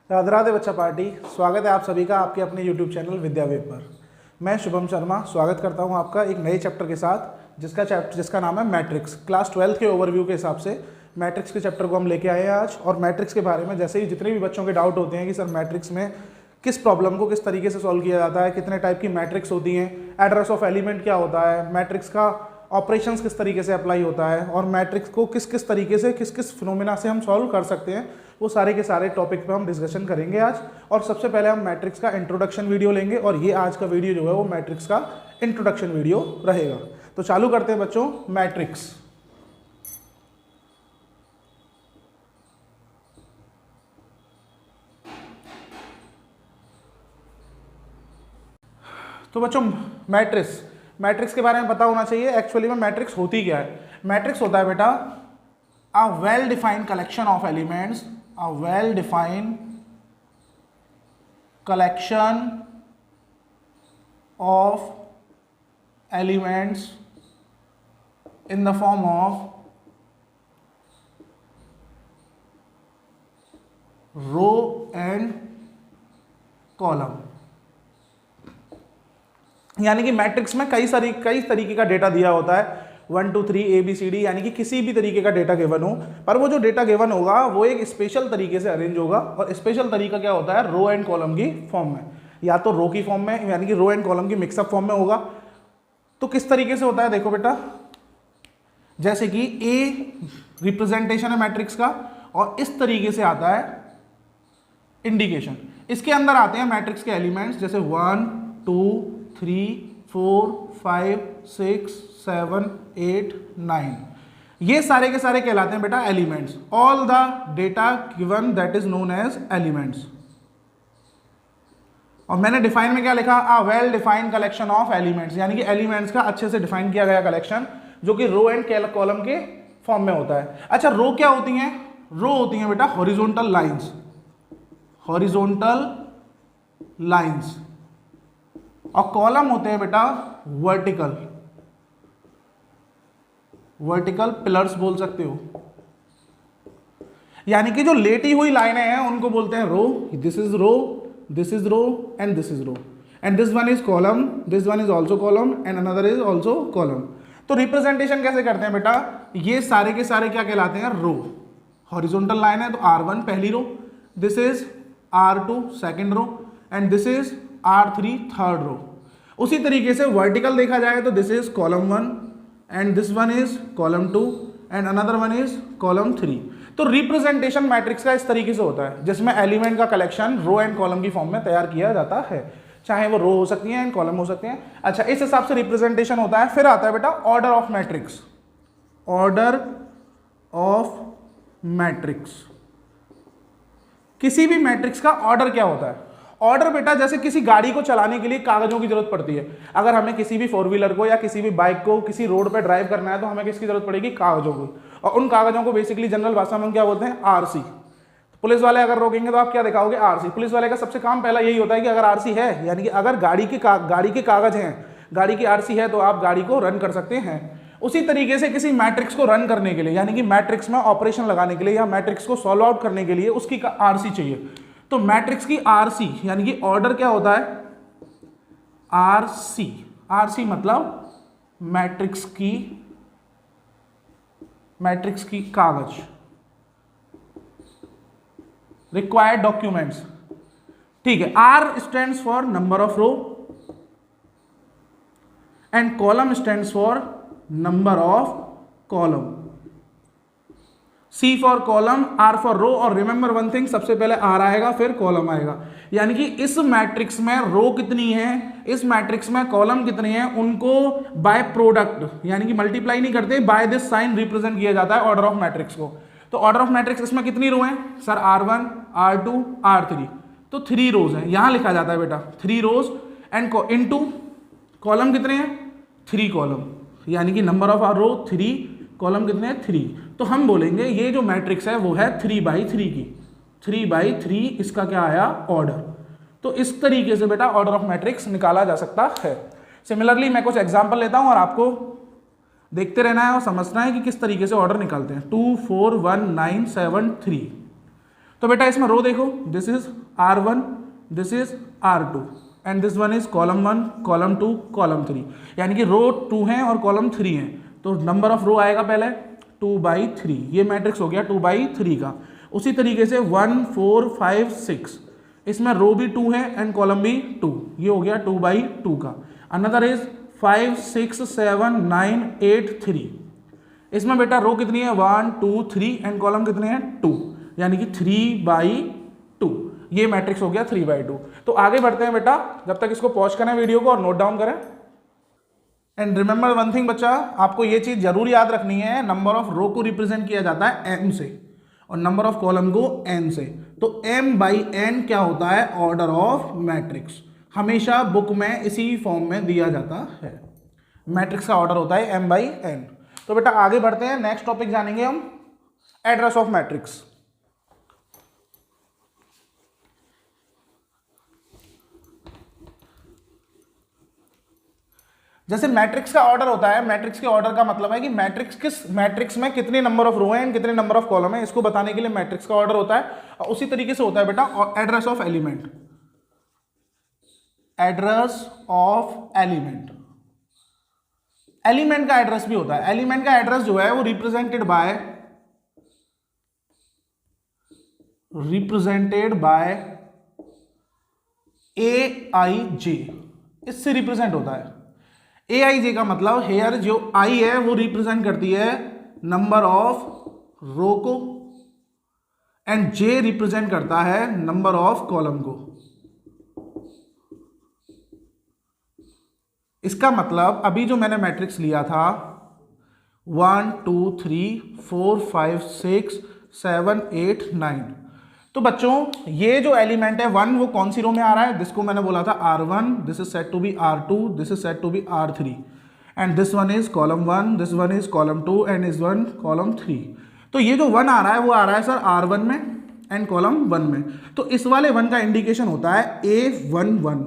राधे राधे बच्चा पार्टी। स्वागत है आप सभी का आपके अपने YouTube चैनल विद्या वेब पर। मैं शुभम शर्मा स्वागत करता हूं आपका एक नए चैप्टर के साथ जिसका नाम है मैट्रिक्स। क्लास 12 के ओवरव्यू के हिसाब से मैट्रिक्स के चैप्टर को हम लेके आए हैं आज। और मैट्रिक्स के बारे में जैसे ही जितने भी बच्चों के डाउट होते हैं कि सर मैट्रिक्स में किस प्रॉब्लम को किस तरीके से सॉल्व किया जाता है, कितने टाइप की मैट्रिक्स होती हैं, एड्रेस ऑफ एलिमेंट क्या होता है, मैट्रिक्स का ऑपरेशंस किस तरीके से अप्लाई होता है और मैट्रिक्स को किस किस तरीके से किस किस फिनोमिना से हम सॉल्व कर सकते हैं, वो सारे के सारे टॉपिक पे हम डिस्कशन करेंगे आज। और सबसे पहले हम मैट्रिक्स का इंट्रोडक्शन वीडियो लेंगे और ये आज का वीडियो जो है वो मैट्रिक्स का इंट्रोडक्शन वीडियो रहेगा। तो चालू करते हैं बच्चों मैट्रिक्स। तो बच्चों मैट्रिक्स के बारे में पता होना चाहिए। एक्चुअली में मैट्रिक्स होती क्या है। मैट्रिक्स होता है बेटा a well defined collection of elements, a well defined collection of elements in the form of row and column. यानी कि मैट्रिक्स में कई तरीके का डेटा दिया होता है, 1 2 3 ABCD, यानी कि किसी भी तरीके का डेटा गिवन हो, पर वो जो डेटा गिवन होगा वो एक स्पेशल तरीके से अरेंज होगा। और स्पेशल तरीका क्या होता है, रो एंड कॉलम की फॉर्म में, या तो रो की फॉर्म में यानी कि रो एंड कॉलम की मिक्सअप फॉर्म में होगा। तो किस तरीके से होता है देखो बेटा, जैसे कि ए रिप्रेजेंटेशन है मैट्रिक्स का और इस तरीके से आता है इंडिकेशन। इसके अंदर आते हैं मैट्रिक्स के एलिमेंट्स जैसे 1 2 3 4 5 6 7 8 9, ये सारे के सारे कहलाते हैं बेटा elements. All the data given that is known as elements. और मैंने डिफाइन में क्या लिखा, a well defined collection of elements, यानी कि एलिमेंट्स का अच्छे से डिफाइन किया गया कलेक्शन जो कि रो एंड कॉलम के फॉर्म में होता है। अच्छा, रो क्या होती हैं? रो होती हैं बेटा हॉरिजॉन्टल लाइंस, हॉरिजॉन्टल लाइंस, और कॉलम होते हैं बेटा वर्टिकल पिलर्स बोल सकते हो। यानी कि जो लेटी हुई लाइनें हैं उनको बोलते हैं row. This is row, this is row and this is row, and this one is column, this one is also column and another is also column. तो रिप्रेजेंटेशन कैसे करते हैं बेटा, ये सारे के सारे क्या कहलाते हैं, रो। हॉरिजॉन्टल लाइन है तो R1 पहली row, this is R2 second row and this is R3 third row. उसी तरीके से वर्टिकल देखा जाए तो this is column 1 and this one is column 2 and another one is column 3। तो रिप्रेजेंटेशन मैट्रिक्स का इस तरीके से होता है जिसमें एलिमेंट का कलेक्शन रो एंड कॉलम की फॉर्म में तैयार किया जाता है, चाहे वो रो हो सकती है एंड कॉलम हो सकते हैं। अच्छा, इस हिसाब से रिप्रेजेंटेशन होता है। फिर आता है बेटा order of matrix. Order of matrix, किसी भी मैट्रिक्स का ऑर्डर क्या होता है? ऑर्डर बेटा जैसे किसी गाड़ी को चलाने के लिए कागजों की जरूरत पड़ती है। अगर हमें किसी भी 4 व्हीलर को या किसी भी बाइक को किसी रोड पर ड्राइव करना है तो हमें किसकी जरूरत पड़ेगी? कागजों की। और उन कागजों को बेसिकली जनरल भाषा में हम क्या बोलते हैं? RC। पुलिस वाले अगर रोकेंगे तो आप क्या दिखाओगे? RC। पुलिस वाले का सबसे काम पहला यही होता है कि अगर RC है, यानी कि अगर गाड़ी के कागज हैं, गाड़ी की RC है तो आप गाड़ी को रन कर सकते हैं। उसी तरीके से किसी मैट्रिक्स को रन करने के लिए, यानी कि मैट्रिक्स में ऑपरेशन लगाने के लिए या मैट्रिक्स को सॉल्व आउट करने के लिए उसकी RC चाहिए। तो मैट्रिक्स की RC यानी कि ऑर्डर क्या होता है? RC मतलब मैट्रिक्स की कागज, रिक्वायर्ड डॉक्यूमेंट्स। ठीक है, R stands for number of row and column stands for number of column. C for column, R for row. और रिमेंबर वन थिंग, सबसे पहले R आएगा फिर कॉलम आएगा। यानी कि इस मैट्रिक्स में रो कितनी है, इस मैट्रिक्स में कॉलम कितनी है, उनको बाय प्रोडक्ट यानी कि मल्टीप्लाई नहीं करते, बाय दिस साइन रिप्रेजेंट किया जाता है ऑर्डर ऑफ मैट्रिक्स को। तो ऑर्डर ऑफ मैट्रिक्स इसमें कितनी रो है सर? R1 R2 R3, तो 3 रोज है। यहां लिखा जाता है बेटा 3 रोज एंड इनटू कॉलम कितने हैं? 3 कॉलम, यानी कि नंबर ऑफ रो 3, कॉलम कितने हैं? 3। तो हम बोलेंगे ये जो मैट्रिक्स है वो है 3/3 की। 3/3 इसका क्या आया? ऑर्डर। तो इस तरीके से बेटा ऑर्डर ऑफ मैट्रिक्स निकाला जा सकता है। सिमिलरली मैं कुछ एग्जांपल लेता हूं और आपको देखते रहना है और समझना है कि किस तरीके से ऑर्डर निकालते हैं। 2 4 1 9 7 3। तो बेटा इसमें रो देखो, this is R1, this is R2 and this one is column 1, column 2, column 3, यानी कि रो 2 है और कॉलम 3 है, तो नंबर ऑफ रो आएगा पहले 2/3, ये मैट्रिक्स हो गया 2/3 का। उसी तरीके से 1 4 5 6, इसमें रो भी 2 है एंड कॉलम भी 2, ये हो गया 2/2 का। अनदर इज 5 6 7 9 8 3, इसमें बेटा रो कितनी है 1 2 3 एंड कॉलम कितने हैं 2, यानी कि 3/2, ये मैट्रिक्स हो गया 3/2। तो आगे बढ़ते हैं बेटा, जब तक इसको पॉज करें वीडियो को और नोट डाउन करें। एंड रिमेंबर वन थिंग बच्चा, आपको ये चीज जरूर याद रखनी है, नंबर ऑफ रो को रिप्रेजेंट किया जाता है m से और नंबर ऑफ कॉलम को n से। तो m/n क्या होता है, ऑर्डर ऑफ मैट्रिक्स, हमेशा बुक में इसी फॉर्म में दिया जाता है, मैट्रिक्स का ऑर्डर होता है m/n। तो बेटा आगे बढ़ते हैं, नेक्स्ट टॉपिक जानेंगे हम एड्रेस ऑफ मैट्रिक्स। जैसे मैट्रिक्स का ऑर्डर होता है, मैट्रिक्स के ऑर्डर का मतलब है कि मैट्रिक्स में कितने नंबर ऑफ रो हैं, कितने नंबर ऑफ कॉलम है, इसको बताने के लिए मैट्रिक्स का ऑर्डर होता है। और उसी तरीके से होता है बेटा address of element, address of element, element का एड्रेस भी होता है। एलिमेंट का एड्रेस जो है वो रिप्रेजेंटेड बाय AIJ, इससे रिप्रेजेंट होता है। AIJ का मतलब हेयर जो I है वो रिप्रेजेंट करती है नंबर ऑफ रो को एंड J रिप्रेजेंट करता है नंबर ऑफ कॉलम को। इसका मतलब अभी जो मैंने मैट्रिक्स लिया था 1 2 3 4 5 6 7 8 9, तो बच्चों ये जो एलिमेंट है 1 वो कौन सी रो में आ रहा है, जिसको मैंने बोला था R1, this is said to be R2, this is said to be R3 and this one is column 1, this one is column 2 and इस वन कॉलम 3। तो ये जो 1 आ रहा है वो आ रहा है सर R1 में एंड कॉलम 1 में। तो इस वाले 1 का इंडिकेशन होता है A11,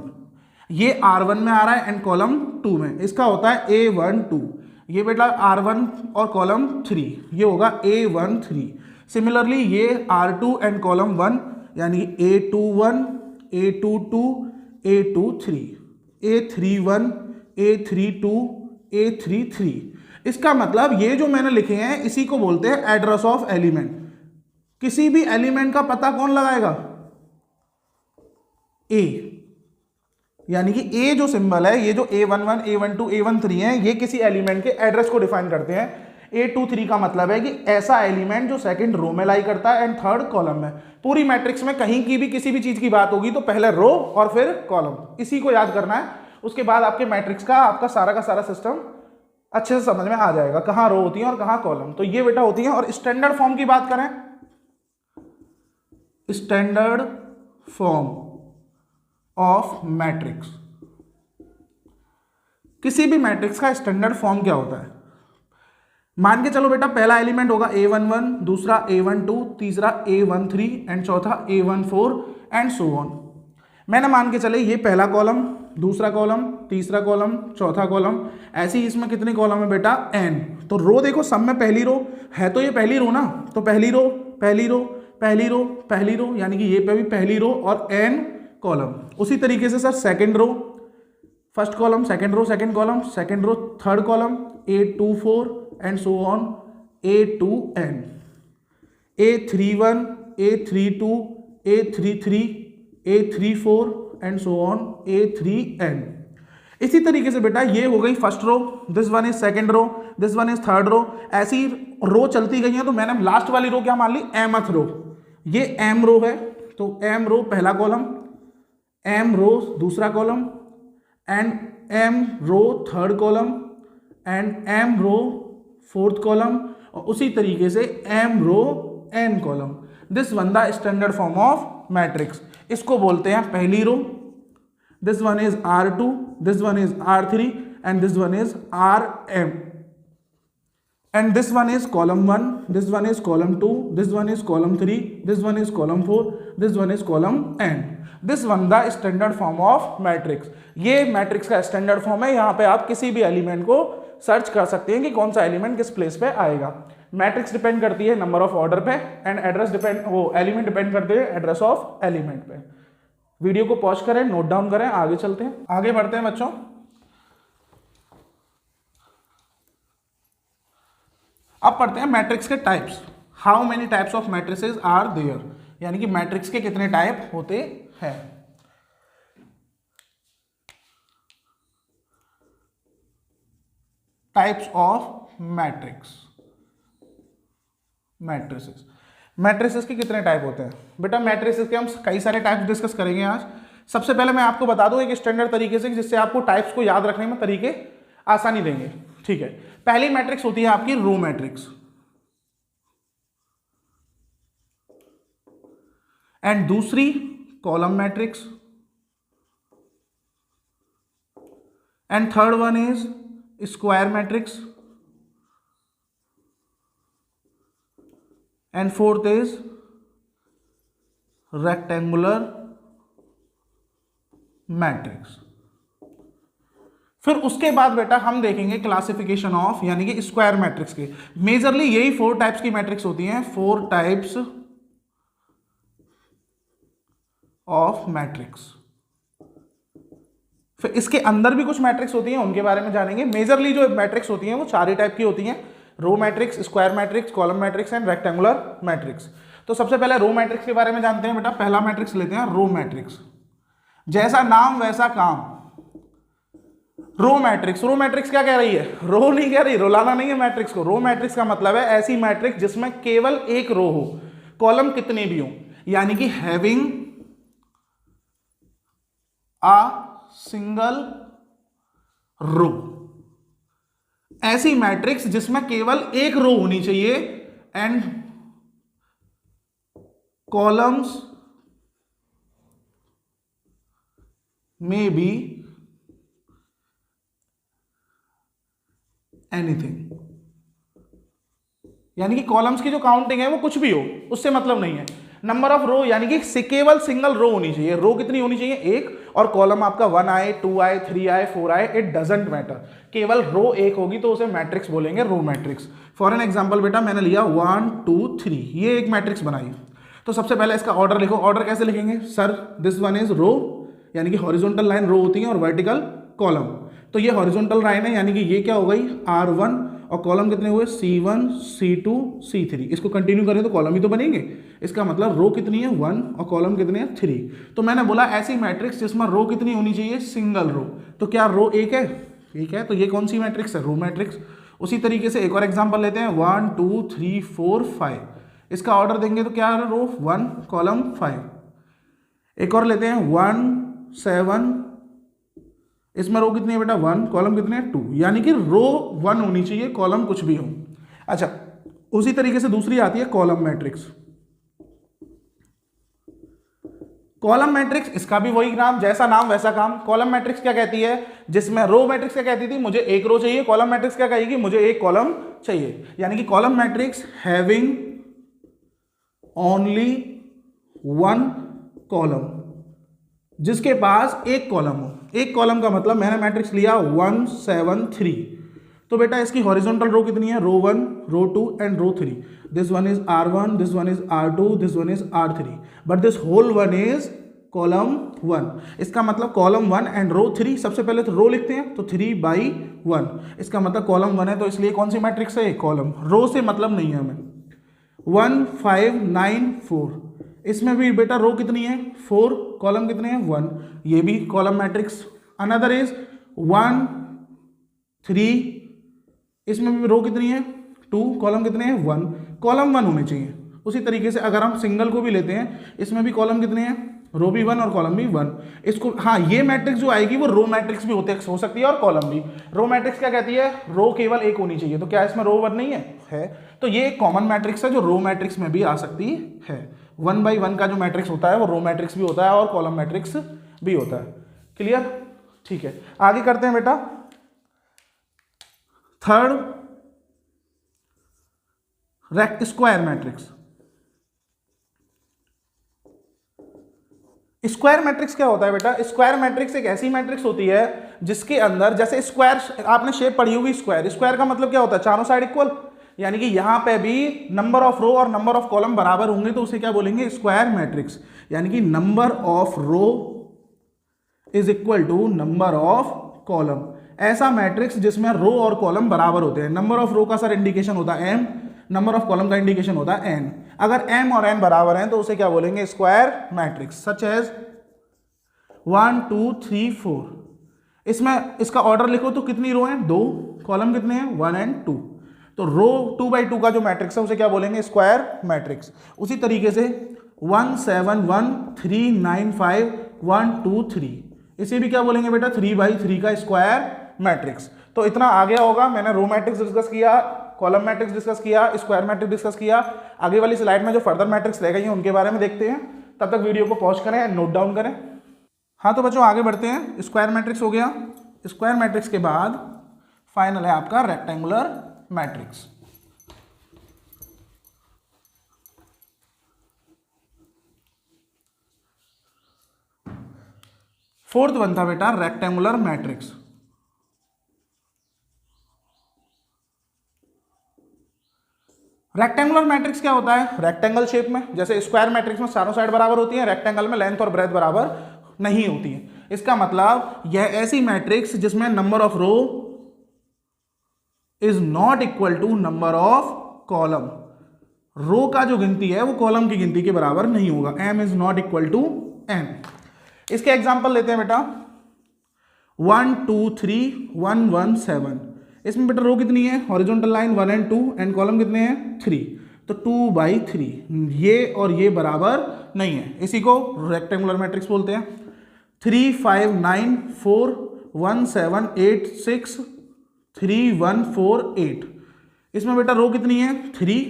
ये R1 में आ रहा है एंड कॉलम 2 में, इसका होता है A12। ये बेटा R1 और कॉलम 3, ये होगा A13। सिमिलरली ये R2 एंड कॉलम 1, यानी A21, A22, A23, A31, A32, A33। इसका मतलब ये जो मैंने लिखे हैं इसी को बोलते हैं एड्रेस ऑफ एलिमेंट। किसी भी एलिमेंट का पता कौन लगाएगा, A, यानी कि A जो सिंबल है, ये जो A11, A12, A13 है, ये किसी एलिमेंट के एड्रेस को डिफाइन करते हैं। A23 का मतलब है कि ऐसा एलिमेंट जो सेकंड रो में लाई करता है एंड थर्ड कॉलम में। पूरी मैट्रिक्स में कहीं की भी किसी भी चीज की बात होगी तो पहले रो और फिर कॉलम, इसी को याद करना है। उसके बाद आपके मैट्रिक्स का आपका सारा सिस्टम अच्छे से समझ में आ जाएगा, कहाँ रो होती है और कहाँ कॉलम। तो ये बेटा होती है। और स्टैंडर्ड फॉर्म की बात करें, स्टैंडर्ड फॉर्म ऑफ मैट्रिक्स, किसी भी मैट्रिक्स का स्टैंडर्ड फॉर्म क्या होता है। मान के चलो बेटा पहला एलिमेंट होगा A11, दूसरा A12, तीसरा A13 एंड चौथा A14 एंड सो ऑन। मैंने मान के चले ये पहला कॉलम, दूसरा कॉलम, तीसरा कॉलम, चौथा कॉलम, ऐसे ही इसमें कितने कॉलम है बेटा n। तो रो देखो सब में पहली रो है, तो ये पहली रो ना, तो पहली रो पहली रो पहली रो पहली रो, यानी कि ये पे भी पहली रो और n कॉलम। उसी तरीके से sir second row, first column, second row second column, second row third column, A24 and so on A2n, A31, A32, A33, A34 and so on A3n। इसी तरीके से बेटा ये हो गई first row, this one is second row, this one is third row, ऐसी row चलती गई है। तो मैंने लास्ट वाली रो क्या मान ली, mth रो। ये m रो है, तो m रो पहला कॉलम, m रो दूसरा column and m row third column and m row fourth column, और उसी तरीके से m row n column. This one the standard form of matrix. इसको बोलते हैं पहली row, this one is R2, this one is R3 and this one is Rm and this one is column 1, this one is column 2, this one is column 3, this one is column 4, this one is column n। This one the standard form of matrix. ये matrix का standard form है। यहाँ पे आप किसी भी element को search कर सकते हैं कि कौन सा एलिमेंट किस प्लेस पे आएगा। मैट्रिक्स डिपेंड करती है नंबर ऑफ ऑर्डर पे, एंड एड्रेस डिपेंड, वो एलिमेंट डिपेंड करते हैं एड्रेस ऑफ एलिमेंट पे। वीडियो को पॉज करें, नोट डाउन करें, आगे चलते हैं, आगे बढ़ते हैं बच्चों। अब पढ़ते हैं मैट्रिक्स के types. How many types of matrices are there, यानी कि मैट्रिक्स के कितने टाइप होते हैं। Types of matrix, matrices, matrices के कितने टाइप होते हैं बेटा। मैट्रिसेस के हम कई सारे टाइप्स डिस्कस करेंगे आज। सबसे पहले मैं आपको बता दूं एक स्टैंडर्ड तरीके से, जिससे आपको टाइप्स को याद रखने में तरीके आसानी देंगे, ठीक है। पहली मैट्रिक्स होती है आपकी रो मैट्रिक्स, एंड दूसरी column matrix, and third one is square matrix, and fourth is rectangular matrix. फिर उसके बाद बेटा हम देखेंगे क्लासिफिकेशन ऑफ, यानी कि स्क्वायर मैट्रिक्स के। मेजरली यही 4 टाइप्स की मैट्रिक्स होती हैं, 4 टाइप्स ऑफ मैट्रिक्स। फिर इसके अंदर भी कुछ मैट्रिक्स होती हैं, उनके बारे में जानेंगे। मेजरली जो मैट्रिक्स होती हैं वो 4 ही टाइप की होती हैं, row matrix, square matrix, column matrix and rectangular matrix. तो सबसे पहले रो मैट्रिक्स के बारे में जानते हैं बेटा। पहला मैट्रिक्स लेते हैं रो मैट्रिक्स, जैसा नाम वैसा काम। रो मैट्रिक्स, रो मैट्रिक्स क्या कह रही है, रो नहीं कह रही, रुलाना नहीं है मैट्रिक्स को। रो मैट्रिक्स का मतलब है ऐसी मैट्रिक्स जिसमें केवल एक रो हो, कॉलम कितने भी हो, यानी कि हैविंग अ सिंगल रो। ऐसी मैट्रिक्स जिसमें केवल एक रो होनी चाहिए एंड कॉलम्स में बी एनीथिंग, यानी कि कॉलम्स की जो काउंटिंग है वो कुछ भी हो, उससे मतलब नहीं है। नंबर ऑफ रो, यानी कि केवल सिंगल रो होनी चाहिए। रो कितनी होनी चाहिए, एक, और कॉलम आपका 1 आए, 2 आए, 3 आए, 4 आए, इट डजेंट मैटर, केवल रो एक होगी तो उसे मैट्रिक्स बोलेंगे, row matrix. For an example बेटा मैंने लिया 1 2 3, ये एक मैट्रिक्स बनाई। तो सबसे पहले इसका ऑर्डर लिखो। ऑर्डर कैसे लिखेंगे सर, दिस वन इज रो, यानी कि हॉरिजॉन्टल लाइन रो होती है, और वर्टिकल कॉलम। तो ये हॉरिजॉन्टल लाइन है, यानी कि ये क्या हो गई R1, और कॉलम कितने हुए C1 C2 C3। इसको कंटिन्यू करें तो कॉलम ही तो बनेंगे। इसका मतलब रो कितनी है 1 और कॉलम कितने हैं 3। तो मैंने बोला ऐसी मैट्रिक्स जिसमें रो कितनी होनी चाहिए, सिंगल रो। तो क्या रो एक है, ठीक है, तो ये कौन सी मैट्रिक्स है, रो मैट्रिक्स। उसी तरीके से एक और एग्जांपल लेते हैं 1 2 3 4 5। इसका ऑर्डर देंगे तो क्या है, रो 1 कॉलम 5। एक और लेते हैं 1 7, इसमें रो कितनी है बेटा 1, कॉलम कितने हैं 2, यानी कि रो 1 होनी चाहिए, कॉलम कुछ भी हो। अच्छा, उसी तरीके से दूसरी आती है कॉलम मैट्रिक्स। कॉलम मैट्रिक्स, इसका भी वही नाम, जैसा नाम वैसा काम। कॉलम मैट्रिक्स क्या कहती है, जिसमें रो मैट्रिक्स क्या कहती थी, मुझे एक रो चाहिए, कॉलम मैट्रिक्स क्या कहेगी, मुझे एक कॉलम चाहिए। यानी कि column matrix having only 1 column, जिसके पास एक कॉलम हो। एक कॉलम का मतलब मैंने मैट्रिक्स लिया 1 7 3, तो बेटा इसकी हॉरिजॉन्टल रो कितनी है, row 1 row 2 and row 3। This one is R1, this one is R2, this one is R3, but this whole one is column 1। इसका मतलब कॉलम 1 एंड रो 3। सबसे पहले तो रो लिखते हैं, तो 3/1, इसका मतलब कॉलम 1 है, तो इसलिए कौन सी मैट्रिक्स है, कॉलम। रो से मतलब नहीं है हमें। 1 5 9 4, इसमें भी बेटा रो कितनी है 4, कॉलम कितने हैं 1, ये भी कॉलम मैट्रिक्स। अनदर इज 1 3, इसमें भी रो कितनी है 2, कॉलम कितने हैं 1, कॉलम 1 होने चाहिए। उसी तरीके से अगर हम सिंगल को भी लेते हैं, इसमें भी कॉलम कितने हैं, रो भी 1 और कॉलम भी 1। इसको, हाँ, ये मैट्रिक्स जो आएगी वो रो मैट्रिक्स भी हो सकती है और कॉलम भी। रो मैट्रिक्स क्या कहती है, रो केवल एक होनी चाहिए। तो क्या इसमें रो 1 नहीं है? तो ये एक कॉमन मैट्रिक्स है जो रो मैट्रिक्स में भी आ सकती है। 1/1 का जो मैट्रिक्स होता है वो रो मैट्रिक्स भी होता है और कॉलम मैट्रिक्स भी होता है। क्लियर? ठीक है, आगे करते हैं बेटा। Third, square matrix. Square matrix क्या होता है बेटा, स्क्वायर मैट्रिक्स एक ऐसी मैट्रिक्स होती है जिसके अंदर, जैसे स्क्वायर आपने शेप पढ़ी होगी, स्क्वायर का मतलब क्या होता है, चारों साइड इक्वल, यानी कि यहां पे भी नंबर ऑफ रो और नंबर ऑफ कॉलम बराबर होंगे तो उसे क्या बोलेंगे, स्क्वायर मैट्रिक्स। यानी कि number of row is equal to number of column. ऐसा मैट्रिक्स जिसमें रो और कॉलम बराबर होते हैं। नंबर ऑफ रो का सर इंडिकेशन होता है m, नंबर ऑफ कॉलम का इंडिकेशन होता है n। अगर m और n बराबर हैं तो उसे क्या बोलेंगे, स्क्वायर मैट्रिक्स। Such as 1 2 3 4। इसमें इसका ऑर्डर लिखो तो कितनी रो हैं, 2, कॉलम कितने हैं 1 एंड 2। तो रो 2 by 2 का जो मैट्रिक्स है उसे क्या बोलेंगे, स्क्वायर मैट्रिक्स। उसी तरीके से 1 7 1 3 9 5 1 2 3, इसे भी क्या बोलेंगे बेटा, 3 by 3 का स्क्वायर मैट्रिक्स। तो इतना आ गया होगा। मैंने रो मैट्रिक्स डिस्कस किया, कॉलम मैट्रिक्स डिस्कस किया, स्क्वायर मैट्रिक्स डिस्कस किया। आगे वाली स्लाइड में जो फर्दर मैट्रिक्स रह गई हैं उनके बारे में देखते हैं। तब तक वीडियो को पॉज करें, नोट डाउन करें। हाँ तो बच्चों आगे बढ़ते हैं। स्क्वायर मैट्रिक्स हो गया। स्क्वायर मैट्रिक्स के बाद फाइनल है आपका रेक्टेंगुलर मैट्रिक्स। फोर्थ बनता बेटा रेक्टेंगुलर मैट्रिक्स। रेक्टेंगुलर मैट्रिक्स क्या होता है, रेक्टेंगल शेप में। जैसे स्क्वायर मैट्रिक्स में चारों साइड बराबर होती है, रेक्टेंगल में लेंथ और ब्रेथ बराबर नहीं होती है। इसका मतलब यह ऐसी मैट्रिक्स जिसमें number of row is not equal to number of column. Row का जो गिनती है वो कॉलम की गिनती के बराबर नहीं होगा। m is not equal to n। इसके एग्जांपल लेते हैं बेटा 1 2 3 1 1 7। इसमें बेटा रो कितनी है, horizontal line 1 and 2 and column कितने हैं 3, तो 2 by 3। ये और ये बराबर नहीं है, इसी को रेक्टेंगुलर मैट्रिक्स बोलते हैं। 3 5 9 4 1 7 8 6 3 1 4 8। इसमें बेटा रो कितनी है 3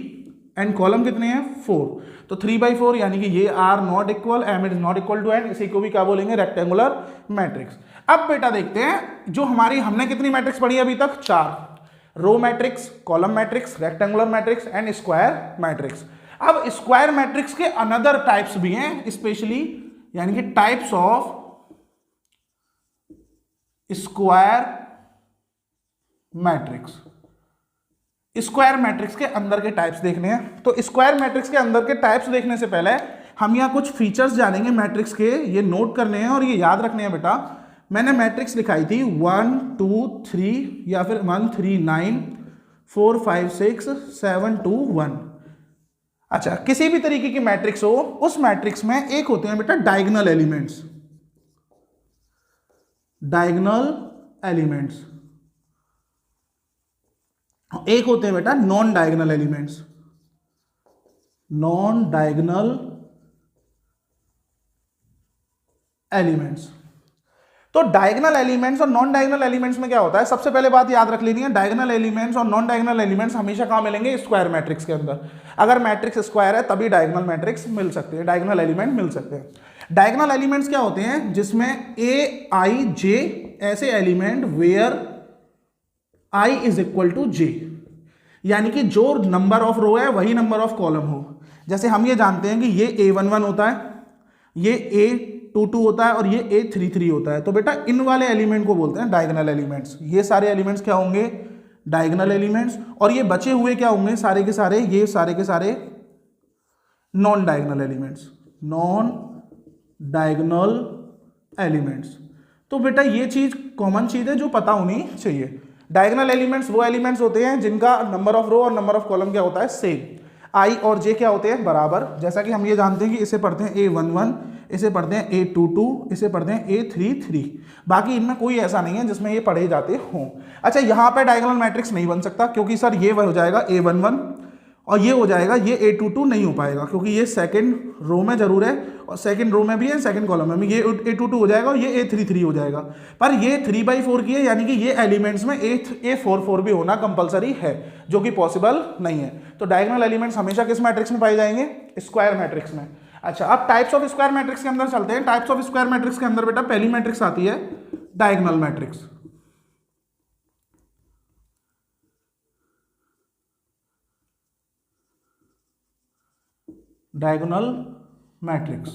एंड कॉलम कितने हैं 4, तो 3 by 4 यानी कि ये are not equal, M is not equal to N. इसी को भी क्या बोलेंगे, रेक्टेंगुलर मैट्रिक्स। अब बेटा देखते हैं जो हमने कितनी मैट्रिक्स पढ़ी अभी तक, 4। Row matrix, column matrix, rectangular matrix and square matrix. अब स्क्वायर मैट्रिक्स के अनदर टाइप्स भी हैं स्पेशली, यानी कि types of square matrix. Square matrix के अंदर के टाइप्स देखने हैं। तो स्क्वायर मैट्रिक्स के अंदर के टाइप्स देखने से पहले हम यहाँ कुछ फीचर्स जानेंगे मैट्रिक्स के, ये नोट करने हैं और ये याद रखने हैं बेटा। मैंने मैट्रिक्स लिखाई थी 1 2 3 या फिर 1 3 9 4 5 6 7 2 1। अच्छा, किसी भी तरीके की मैट्रिक्स हो, उस मैट्रिक्स में एक होते हैं बेटा डायगोनल एलिमेंट्स। डायगोनल एलिमेंट्स एक होते हैं बेटा non diagonal elements. Non diagonal elements. तो डायगोनल एलिमेंट्स और नॉन डायगोनल एलिमेंट्स में क्या होता है, सबसे पहले बात याद रख लेनी है, डायगोनल एलिमेंट्स और नॉन डायगोनल एलिमेंट्स हमेशा कहां मिलेंगे, स्क्वायर मैट्रिक्स के अंदर। अगर मैट्रिक्स स्क्वायर है तभी डायगोनल मैट्रिक्स मिल सकते हैं, डायगोनल एलिमेंट मिल सकते हैं। डायगोनल एलिमेंट्स क्या होते हैं, जिसमें ए आई जे ऐसे element where i is equal to j, यानी कि जो नंबर ऑफ रो है वही नंबर ऑफ कॉलम हो। जैसे हम ये जानते हैं कि ये a11 होता है, ये a22 होता है और ये a33 होता है। तो बेटा इन वाले एलिमेंट को बोलते हैं डायगोनल एलिमेंट्स। ये सारे एलिमेंट्स क्या होंगे, डायगोनल एलिमेंट्स। और ये बचे हुए क्या होंगे, सारे के सारे, ये सारे के सारे non diagonal elements. Non diagonal elements. तो बेटा ये चीज कॉमन चीज है जो पता होनी चाहिए। डायगोनल एलिमेंट्स वो एलिमेंट्स होते हैं जिनका नंबर ऑफ रो और नंबर ऑफ कॉलम क्या होता है, सेम। आई और जे क्या होते हैं, बराबर। जैसा कि हम ये जानते हैं कि इसे पढ़ते हैं a11, इसे पढ़ते हैं a22, इसे पढ़ते हैं a33। बाकी इनमें कोई ऐसा नहीं है जिसमें ये पढ़े जाते हों। अच्छा, यहाँ पे डायगोनल मैट्रिक्स नहीं बन सकता क्योंकि सर ये हो जाएगा a11 और ये हो जाएगा, ये a22 नहीं हो पाएगा क्योंकि ये सेकंड रो में जरूर है और सेकंड रो में भी है, सेकंड कॉलम में भी। ये a22 हो जाएगा और ये a33 हो जाएगा। पर ये 3 by 4 की है, यानी कि ये एलिमेंट्स में a44 भी होना कंपलसरी है, जो कि पॉसिबल नहीं है। तो डायगोनल एलिमेंट्स हमेशा किस मैट्रिक्स में पाए जाएंगे, स्क्वायर मैट्रिक्स में। अच्छा, अब टाइप्स ऑफ स्क्वायर मैट्रिक्स के अंदर चलते हैं। टाइप्स ऑफ स्क्वायर मैट्रिक्स के अंदर बेटा पहली मैट्रिक्स आती है diagonal matrix. Diagonal matrix.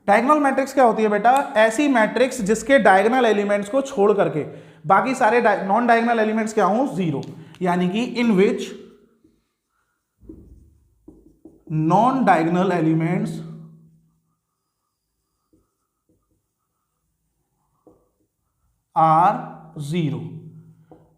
Diagonal matrix क्या होती है बेटा, ऐसी मैट्रिक्स जिसके डायगोनल एलिमेंट्स को छोड़ करके बाकी सारे नॉन डायगोनल एलिमेंट्स क्या हों, जीरो। यानी कि in which non diagonal elements are zero.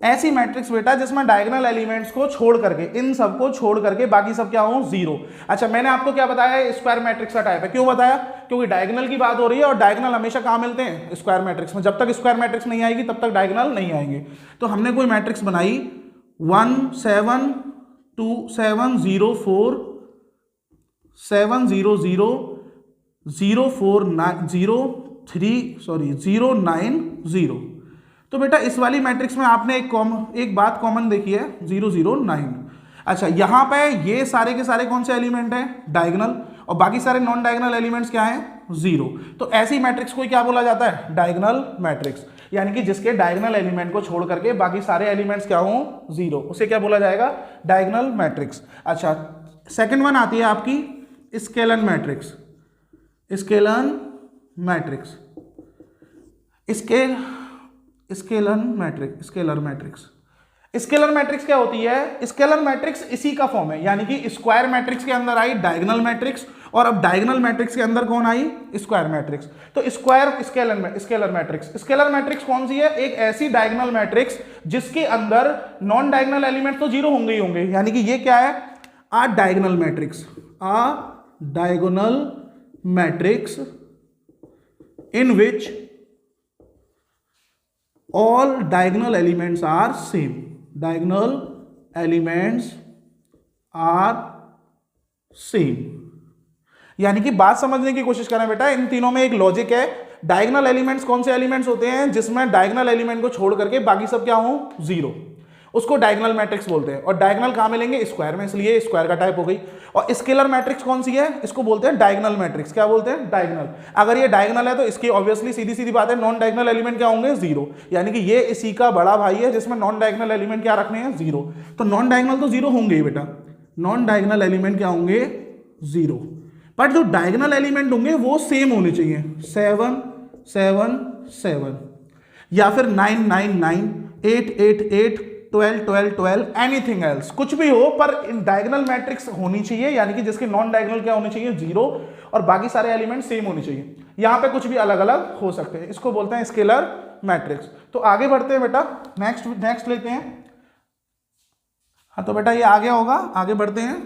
ऐसी मैट्रिक्स बेटा जिसमें डायगोनल एलिमेंट्स को छोड़ करके, इन सबको छोड़ करके बाकी सब क्या हो, जीरो। अच्छा, मैंने आपको क्या बताया, स्क्वायर मैट्रिक्स का टाइप है। क्यों बताया? क्योंकि डायगोनल की बात हो रही है और डायगोनल हमेशा कहां मिलते हैं, स्क्वायर मैट्रिक्स में। जब तक स्क्वायर मैट्रिक्स नहीं आएगी तब तक डायगोनल नहीं आएंगे। तो हमने कोई मैट्रिक्स बनाई 1 7 2 7 0 4 7 0 0 0 4 0 3 0 9 0। तो बेटा इस वाली मैट्रिक्स में आपने एक बात कॉमन देखी है, 0 0 9। अच्छा, यहां पे ये सारे के सारे कौन से एलिमेंट हैं, डायगोनल, और बाकी सारे नॉन डायगोनल एलिमेंट्स क्या हैं, जीरो। तो ऐसी मैट्रिक्स को क्या बोला जाता है, डायगोनल मैट्रिक्स। यानी कि जिसके डायगोनल एलिमेंट को छोड़ करके बाकी सारे एलिमेंट्स क्या हों, जीरो, उसे क्या बोला जाएगा, डायगोनल मैट्रिक्स। अच्छा, सेकेंड वन आती है आपकी scalar matrix. Scalar matrix, scalar matrix. Scalar matrix क्या होती है, स्केलर मैट्रिक्स इसी का फॉर्म है। यानी कि स्क्वायर मैट्रिक्स के अंदर आई डायगोनल मैट्रिक्स, और अब डायगोनल मैट्रिक्स के अंदर कौन आई, स्क्वायर मैट्रिक्स। तो square scalar matrix, scalar matrix कौन सी है, एक ऐसी डायगोनल मैट्रिक्स जिसके अंदर नॉन डायगोनल एलिमेंट तो जीरो होंगे ही होंगे। यानी कि ये क्या है, a diagonal matrix, a diagonal matrix in which all diagonal elements are same. Diagonal elements are same. यानी कि बात समझने की कोशिश करें बेटा, इन तीनों में एक लॉजिक है। डायगोनल एलिमेंट्स कौन से एलिमेंट्स होते हैं, जिसमें डायगोनल एलिमेंट को छोड़ करके बाकी सब क्या हो, जीरो, उसको डायगोनल मैट्रिक्स बोलते हैं। और डायगोनल कहां मिलेंगे, स्क्वायर में, इसलिए स्क्वायर का टाइप हो गई। और स्केलर मैट्रिक्स कौन सी है, इसको बोलते हैं डायगोनल मैट्रिक्स। क्या बोलते हैं, डायगोनल। अगर ये डायगोनल है तो इसकी ऑब्वियसली सीधी सीधी बात है, नॉन डायगोनल एलिमेंट क्या होंगे, जीरो। यानी कि ये इसी का बड़ा भाई है जिसमें नॉन डायगोनल एलिमेंट क्या रखने हैं, जीरो। तो नॉन डायगोनल तो जीरो होंगे ही बेटा, नॉन डायगोनल एलिमेंट क्या होंगे, जीरो। बट जो डायगोनल एलिमेंट होंगे वो सेम होने चाहिए, 7 7 7, या फिर 9 9 9, 8 8 8, 12 12 12, एनीथिंग एल्स, कुछ भी हो, पर इन डायगोनल मैट्रिक्स होनी चाहिए। यानी कि जिसके नॉन डायगोनल क्या होने चाहिए, जीरो, और बाकी सारे एलिमेंट सेम होने चाहिए। यहां पे कुछ भी अलग अलग हो सकते हैं, इसको बोलते हैं स्केलर मैट्रिक्स। तो आगे बढ़ते हैं बेटा, नेक्स्ट लेते हैं। हाँ तो बेटा ये आगे होगा, आगे बढ़ते हैं।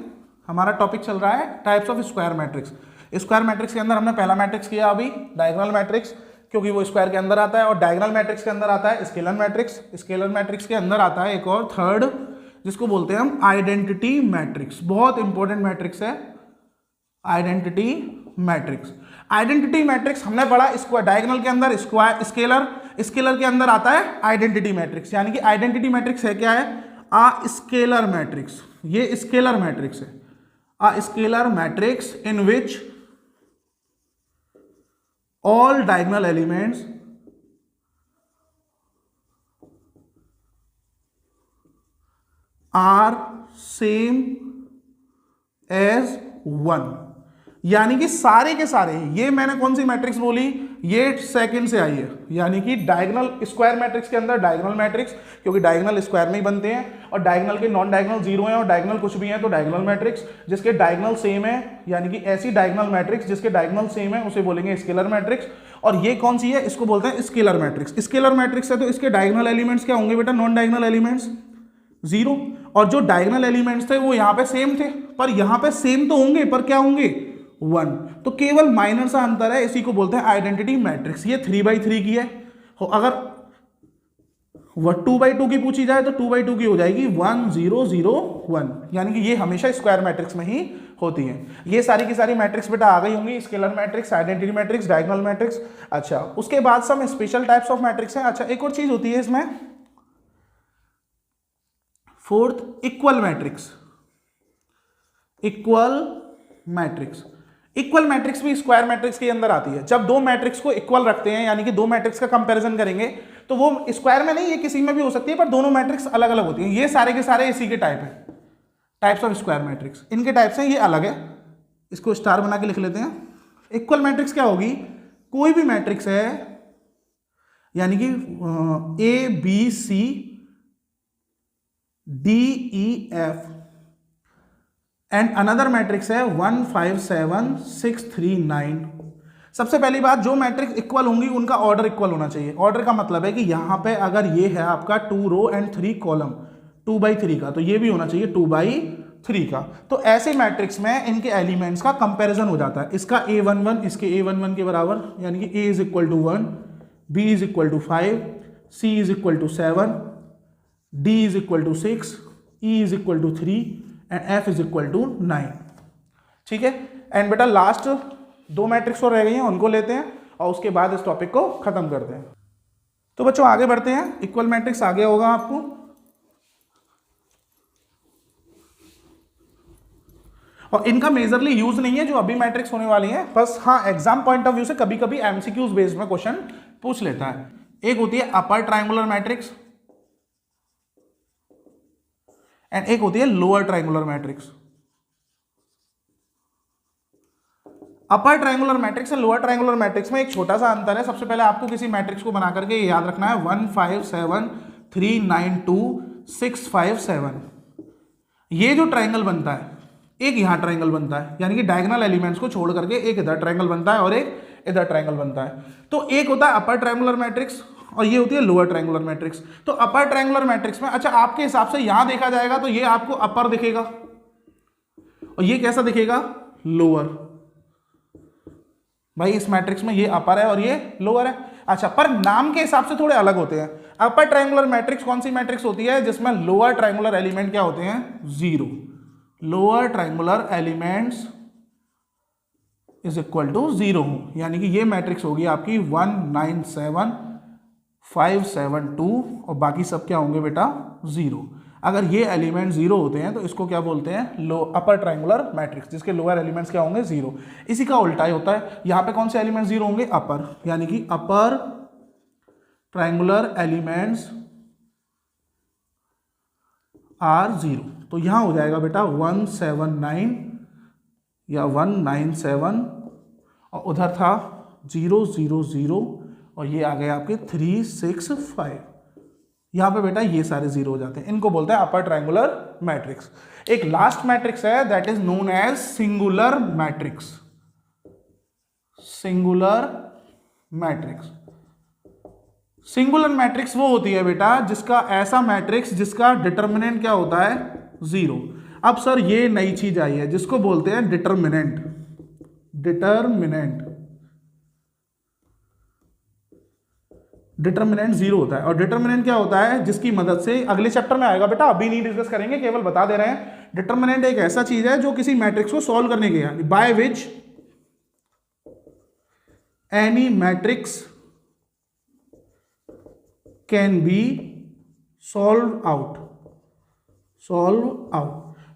हमारा टॉपिक चल रहा है types of square matrix. Square matrix के अंदर हमने पहला मैट्रिक्स किया अभी, डायगोनल मैट्रिक्स, क्योंकि वो स्क्वायर के अंदर आता है। और डायगोनल मैट्रिक्स के अंदर आता है स्केलर मैट्रिक्स। स्केलर मैट्रिक्स के अंदर आता है एक और थर्ड, जिसको बोलते हैं हम आइडेंटिटी मैट्रिक्स। बहुत इंपॉर्टेंट मैट्रिक्स है आइडेंटिटी मैट्रिक्स। आइडेंटिटी मैट्रिक्स हमने पढ़ा, स्क्वायर डायगोनल के अंदर स्क्वायर, स्केलर के अंदर आता है आइडेंटिटी मैट्रिक्स। यानी कि आइडेंटिटी मैट्रिक्स है क्या है, आ स्केलर मैट्रिक्स। ये स्केलर मैट्रिक्स है, आ scalar matrix in which all diagonal elements are same as 1। यानी कि सारे के सारे, ये मैंने कौन सी मैट्रिक्स बोली, ये सेकंड से आई है। यानी कि डायगोनल स्क्वायर मैट्रिक्स के अंदर डायगोनल मैट्रिक्स, क्योंकि डायगोनल स्क्वायर में ही बनते हैं, और डायगोनल के नॉन डायगोनल जीरो हैं और डायगोनल कुछ भी हैं, तो डायगोनल मैट्रिक्स जिसके डायगोनल सेम है, यानी कि ऐसी डायगोनल मैट्रिक्स जिसके डायगोनल सेम है उसे बोलेंगे स्केलर मैट्रिक्स। और ये कौन सी है, इसको बोलते हैं स्केलर मैट्रिक्स। स्केलर मैट्रिक्स है तो इसके डायगोनल एलिमेंट्स क्या होंगे बेटा, नॉन डायगोनल एलिमेंट्स जीरो, और जो डायगोनल एलिमेंट्स थे वो यहाँ पे सेम थे, पर यहाँ पे सेम तो होंगे पर क्या होंगे, 1। तो केवल माइनर सा अंतर है, इसी को बोलते हैं आइडेंटिटी मैट्रिक्स। ये 3x3 की है, अगर 2x2 की पूछी जाए तो 2x2 की हो जाएगी 1 0 0 1। यानी कि ये हमेशा स्क्वायर मैट्रिक्स में ही होती है। ये सारी की सारी मैट्रिक्स बेटा आ गई होंगी, scalar matrix, identity matrix, diagonal matrix. अच्छा, उसके बाद सब स्पेशल टाइप्स ऑफ मैट्रिक्स हैं। अच्छा, एक और चीज होती है इसमें, fourth, equal matrix. Equal matrix, equal matrix भी स्क्वायर मैट्रिक्स के अंदर आती है। जब दो मैट्रिक्स को इक्वल रखते हैं, यानी कि दो मैट्रिक्स का कंपैरिजन करेंगे, तो वो स्क्वायर में नहीं, ये किसी में भी हो सकती है, पर दोनों मैट्रिक्स अलग अलग होती हैं। ये सारे के सारे इसी के टाइप है, टाइप्स ऑफ स्क्वायर मैट्रिक्स। इनके टाइप्स हैं, ये अलग है, इसको स्टार बना के लिख लेते हैं। इक्वल मैट्रिक्स क्या होगी, कोई भी मैट्रिक्स है, यानी कि A B C D E F and another matrix है 1 5 7 6 3 9। सबसे पहली बात, जो मैट्रिक्स इक्वल होंगी उनका ऑर्डर इक्वल होना चाहिए। ऑर्डर का मतलब है कि यहाँ पे अगर ये है आपका 2 रो एंड 3 कॉलम 2/3 का, तो ये भी होना चाहिए 2/3 का। तो ऐसे मैट्रिक्स में इनके एलिमेंट्स का कंपैरिजन हो जाता है। इसका A11 इसके A11 के बराबर, यानी कि A is equal to 1, B is equal to 5, C is equal to 7, D is equal to 6, E is equal to 3 and F is equal to 9। ठीक है। एंड बेटा लास्ट 2 मैट्रिक्स और रह गई हैं, उनको लेते हैं और उसके बाद इस टॉपिक को खत्म करते हैं। तो बच्चों आगे बढ़ते हैं। इक्वल मैट्रिक्स आ गया होगा आपको। और इनका मेजरली यूज नहीं है जो अभी मैट्रिक्स होने वाली है, बस हाँ एग्जाम पॉइंट ऑफ व्यू से कभी कभी एमसीक्यूज बेस्ड में क्वेश्चन पूछ लेता है। एक होती है अपर ट्रायंगुलर मैट्रिक्स एंड एक होती है लोअर ट्रायंगुलर मैट्रिक्स। अपर ट्रायंगुलर मैट्रिक्स और लोअर ट्रायंगुलर मैट्रिक्स में एक छोटा सा अंतर है। सबसे पहले आपको किसी मैट्रिक्स को बना करके याद रखना है 1 5 7 3 9 2 6 5 7। ये जो ट्रायंगल बनता है, एक यहाँ ट्रायंगल बनता है, यानी कि डायगोनल एलिमेंट्स को छोड़ करके एक इधर ट्रायंगल बनता है और एक इधर ट्रायंगल बनता है। तो एक होता है अपर ट्रायंगुलर मैट्रिक्स और ये होती है लोअर ट्रायंगुलर मैट्रिक्स। तो अपर ट्रायंगुलर मैट्रिक्स में अच्छा आपके हिसाब से यहां देखा जाएगा तो ये आपको अपर दिखेगा और ये कैसा दिखेगा, लोअर। भाई इस मैट्रिक्स में ये अपर है और ये लोअर है। अच्छा, पर नाम के हिसाब से थोड़े अलग होते हैं। अपर ट्रायंगुलर मैट्रिक्स कौन सी मैट्रिक्स होती है, जिसमें लोअर ट्रायंगुलर एलिमेंट क्या होते हैं, 0। Lower triangular elements is equal to 0, यानी कि ये मैट्रिक्स होगी आपकी 1 9 7 5 7 2 और बाकी सब क्या होंगे बेटा 0। अगर ये एलिमेंट 0 होते हैं तो इसको क्या बोलते हैं, अपर ट्रायंगुलर मैट्रिक्स, जिसके लोअर एलिमेंट्स क्या होंगे 0। इसी का उल्टा ही होता है, यहाँ पे कौन से एलिमेंट 0 होंगे, अपर, यानी कि अपर ट्रायंगुलर एलिमेंट्स आर 0। तो यहां हो जाएगा बेटा 1 7 9 या 1 9 7 और उधर था 0 0 0 और ये आ गए आपके 3 6 5। यहां पे बेटा ये सारे 0 हो जाते हैं, इनको बोलते हैं अपर ट्रायंगुलर मैट्रिक्स। एक लास्ट मैट्रिक्स है that is known as singular matrix. Singular matrix, singular matrix वो होती है बेटा जिसका ऐसा मैट्रिक्स जिसका डिटर्मिनेंट क्या होता है 0। अब सर ये नई चीज आई है जिसको बोलते हैं डिटर्मिनेंट। डिटर्मिनेंट 0 होता है। और डिटर्मिनेंट क्या होता है, जिसकी मदद से अगले चैप्टर में आएगा बेटा, अभी नहीं डिस्कस करेंगे, केवल बता दे रहे हैं। डिटर्मिनेंट एक ऐसा चीज है जो किसी मैट्रिक्स को सॉल्व करने के, यानी by which any matrix can be solve out.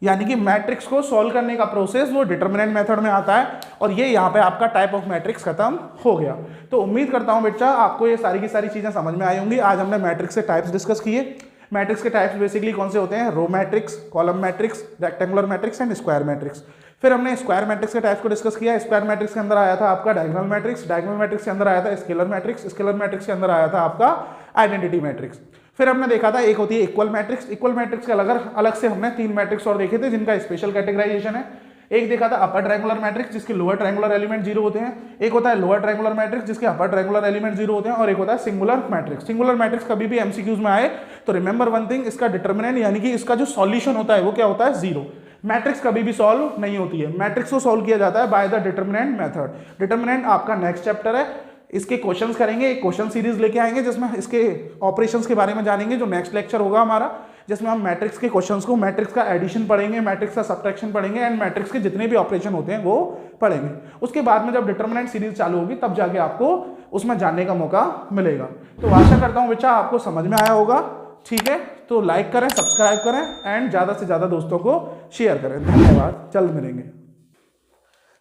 यानी कि मैट्रिक्स को सॉल्व करने का प्रोसेस वो डिटर्मिनेंट मेथड में आता है। और ये यहाँ पे आपका टाइप ऑफ मैट्रिक्स खत्म हो गया। तो उम्मीद करता हूं बेटा आपको ये सारी की सारी चीजें समझ में आई होंगी। आज हमने मैट्रिक्स के टाइप्स डिस्कस किए। मैट्रिक्स के टाइप्स बेसिकली कौन से होते हैं, row matrix, column matrix, rectangular matrix and square matrix. फिर हमने स्क्वायर मैट्रिक्स के टाइप्स को डिस्कस किया। स्क्वायर मैट्रिक्स के अंदर आया था आपका डायगोनल मैट्रिक्स, डायगोनल मैट्रिक्स के अंदर आया था स्केलर मैट्रिक्स, स्केलर मैट्रिक्स के अंदर आया था आपका आइडेंटिटी मैट्रिक्स। फिर हमने देखा था एक होती है इक्वल मैट्रिक्स। इक्वल मैट्रिक्स के अलग से हमने 3 मैट्रिक्स और देखे थे जिनका स्पेशल कैटेगराइजेशन है। एक देखा था अपर ट्रायंगुलर मैट्रिक्स जिसके लोअर ट्रायंगुलर एलिमेंट 0 होते हैं। एक होता है लोअर ट्रायंगुलर मैट्रिक्स जिसके अपर ट्रायंगुलर एलिमेंट 0 होते हैं। और एक होता है सिंगुलर मैट्रिक्स। सिंगुलर मैट्रिक्स कभी भी एमसीक्यूज में आए तो रिमेंबर वन थिंग, इसका डिटर्मिनेंट यानी कि इसका जो सॉल्यूशन होता है वो क्या होता है, 0। मैट्रिक्स कभी भी सॉल्व नहीं होती है, मैट्रिक्स को सॉल्व किया जाता है by the determinant method. Determinant आपका नेक्स्ट चैप्टर है, इसके क्वेश्चंस करेंगे, एक क्वेश्चन सीरीज लेके आएंगे जिसमें इसके ऑपरेशंस के बारे में जानेंगे, जो नेक्स्ट लेक्चर होगा हमारा, जिसमें हम मैट्रिक्स के क्वेश्चंस को, मैट्रिक्स का एडिशन पढ़ेंगे, मैट्रिक्स का सब्ट्रैक्शन पढ़ेंगे एंड मैट्रिक्स के जितने भी ऑपरेशन होते हैं वो पढ़ेंगे। उसके बाद में जब डिटर्मिनेंट सीरीज चालू होगी तब जाके आपको उसमें जानने का मौका मिलेगा। तो आशा करता हूं बच्चा आपको समझ में आया होगा। ठीक है, तो लाइक करें, सब्सक्राइब करें एंड ज्यादा से ज्यादा दोस्तों को शेयर करें। धन्यवाद, जल्द मिलेंगे।